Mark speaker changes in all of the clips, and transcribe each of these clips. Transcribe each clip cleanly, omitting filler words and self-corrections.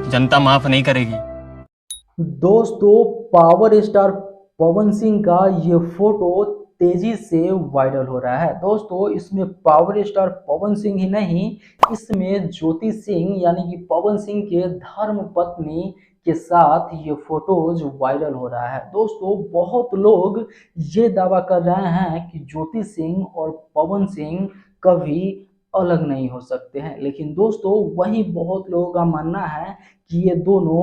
Speaker 1: जनता माफ नहीं करेगी।
Speaker 2: दोस्तों, पावर स्टार पवन सिंह का ये फोटो तेजी से वायरल हो रहा है। दोस्तों, इसमें पावर स्टार पवन सिंह ही नहीं, इसमें ज्योति सिंह यानी कि पवन सिंह के धर्म पत्नी के साथ ये फोटोज वायरल हो रहा है। दोस्तों, बहुत लोग ये दावा कर रहे हैं कि ज्योति सिंह और पवन सिंह कभी अलग नहीं हो सकते हैं, लेकिन दोस्तों वही बहुत लोगों का मानना है कि ये दोनों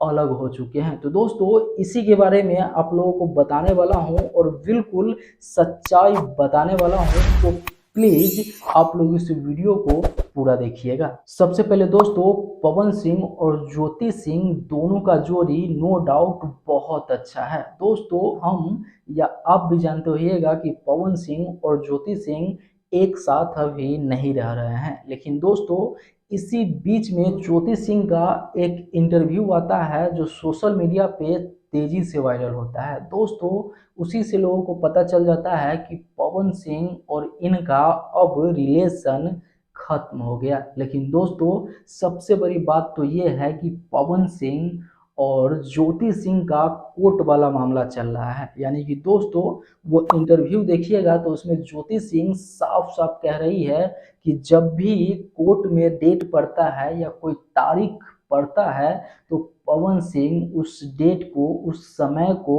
Speaker 2: अलग हो चुके हैं। तो दोस्तों, इसी के बारे में आप लोगों को बताने वाला हूं और बिल्कुल सच्चाई बताने वाला हूं, तो प्लीज आप लोग इस वीडियो को पूरा देखिएगा। सबसे पहले दोस्तों, पवन सिंह और ज्योति सिंह दोनों का जोड़ी नो डाउट बहुत अच्छा है। दोस्तों, हम या आप भी जानते होइएगा कि पवन सिंह और ज्योति सिंह एक साथ अभी नहीं रह रहे हैं, लेकिन दोस्तों इसी बीच में ज्योति सिंह का एक इंटरव्यू आता है जो सोशल मीडिया पे तेजी से वायरल होता है। दोस्तों, उसी से लोगों को पता चल जाता है कि पवन सिंह और इनका अब रिलेशन खत्म हो गया। लेकिन दोस्तों, सबसे बड़ी बात तो ये है कि पवन सिंह और ज्योति सिंह का कोर्ट वाला मामला चल रहा है। यानी कि दोस्तों, वो इंटरव्यू देखिएगा तो उसमें ज्योति सिंह साफ साफ कह रही है कि जब भी कोर्ट में डेट पड़ता है या कोई तारीख पड़ता है तो पवन सिंह उस डेट को, उस समय को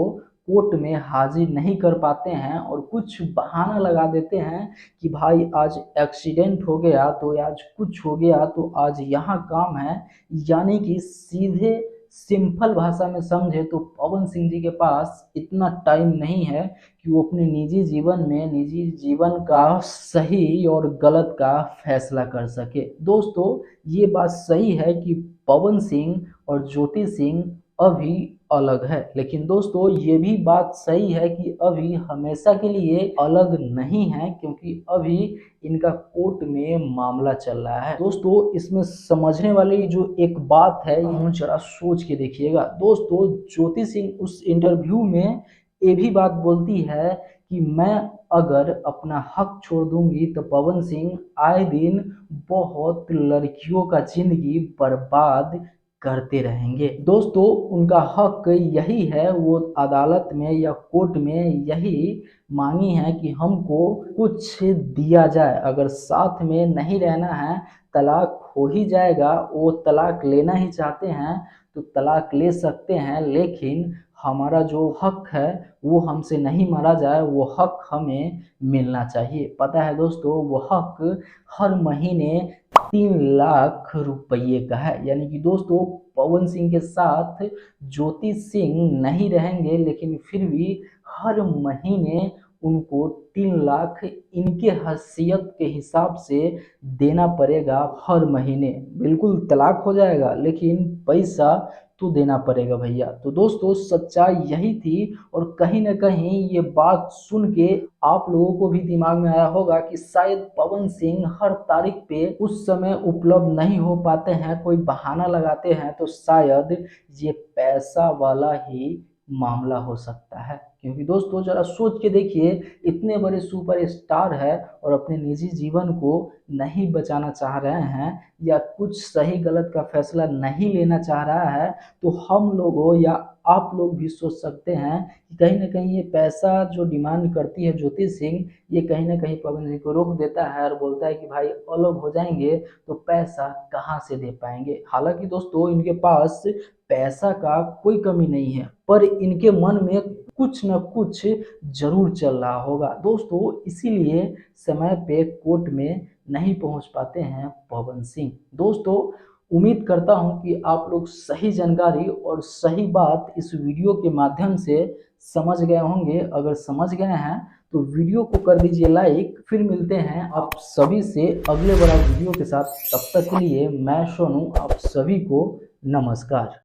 Speaker 2: कोर्ट में हाजिर नहीं कर पाते हैं और कुछ बहाना लगा देते हैं कि भाई आज एक्सीडेंट हो गया, तो आज कुछ हो गया, तो आज यहाँ काम है। यानी कि सीधे सिंपल भाषा में समझे तो पवन सिंह जी के पास इतना टाइम नहीं है कि वो अपने निजी जीवन में, निजी जीवन का सही और गलत का फैसला कर सके। दोस्तों, ये बात सही है कि पवन सिंह और ज्योति सिंह अभी अलग है, लेकिन दोस्तों ये भी बात सही है कि अभी हमेशा के लिए अलग नहीं है, क्योंकि अभी इनका कोर्ट में मामला चल रहा है। दोस्तों, इसमें समझने वाली जो एक बात है, ये जरा सोच के देखिएगा। दोस्तों, ज्योति सिंह उस इंटरव्यू में ये भी बात बोलती है कि मैं अगर अपना हक छोड़ दूंगी तो पवन सिंह आए दिन बहुत लड़कियों का जिंदगी बर्बाद करते रहेंगे। दोस्तों, उनका हक यही है, वो अदालत में या कोर्ट में यही मांगी है कि हमको कुछ दिया जाए। अगर साथ में नहीं रहना है, तलाक हो ही जाएगा, वो तलाक लेना ही चाहते हैं तो तलाक ले सकते हैं, लेकिन हमारा जो हक है वो हमसे नहीं मारा जाए, वो हक हमें मिलना चाहिए। पता है दोस्तों, वो हक हर महीने 3 लाख रुपये का है। यानी कि दोस्तों, पवन सिंह के साथ ज्योति सिंह नहीं रहेंगे, लेकिन फिर भी हर महीने उनको 3 लाख इनके हैसियत के हिसाब से देना पड़ेगा हर महीने। बिल्कुल तलाक हो जाएगा लेकिन पैसा तो देना पड़ेगा भैया। तो दोस्तों, सच्चाई यही थी और कहीं ना कहीं ये बात सुन के आप लोगों को भी दिमाग में आया होगा कि शायद पवन सिंह हर तारीख पे उस समय उपलब्ध नहीं हो पाते हैं, कोई बहाना लगाते हैं, तो शायद ये पैसा वाला ही मामला हो सकता है। क्योंकि दोस्तों, जरा सोच के देखिए, इतने बड़े सुपर स्टार है और अपने निजी जीवन को नहीं बचाना चाह रहे हैं या कुछ सही गलत का फैसला नहीं लेना चाह रहा है, तो हम लोगों या आप लोग भी सोच सकते हैं कि कहीं ना कहीं ये पैसा जो डिमांड करती है ज्योति सिंह, ये कहीं ना कहीं पवन सिंह को रोक देता है और बोलता है कि भाई अलग हो जाएंगे तो पैसा कहाँ से दे पाएंगे। हालांकि दोस्तों, इनके पास पैसा का कोई कमी नहीं है, पर इनके मन में कुछ न कुछ जरूर चल रहा होगा। दोस्तों, इसीलिए समय पे कोर्ट में नहीं पहुंच पाते हैं पवन सिंह। दोस्तों, उम्मीद करता हूं कि आप लोग सही जानकारी और सही बात इस वीडियो के माध्यम से समझ गए होंगे। अगर समझ गए हैं तो वीडियो को कर दीजिए लाइक। फिर मिलते हैं आप सभी से अगले बड़ा वीडियो के साथ। तब तक के लिए मैं सोनू, आप सभी को नमस्कार।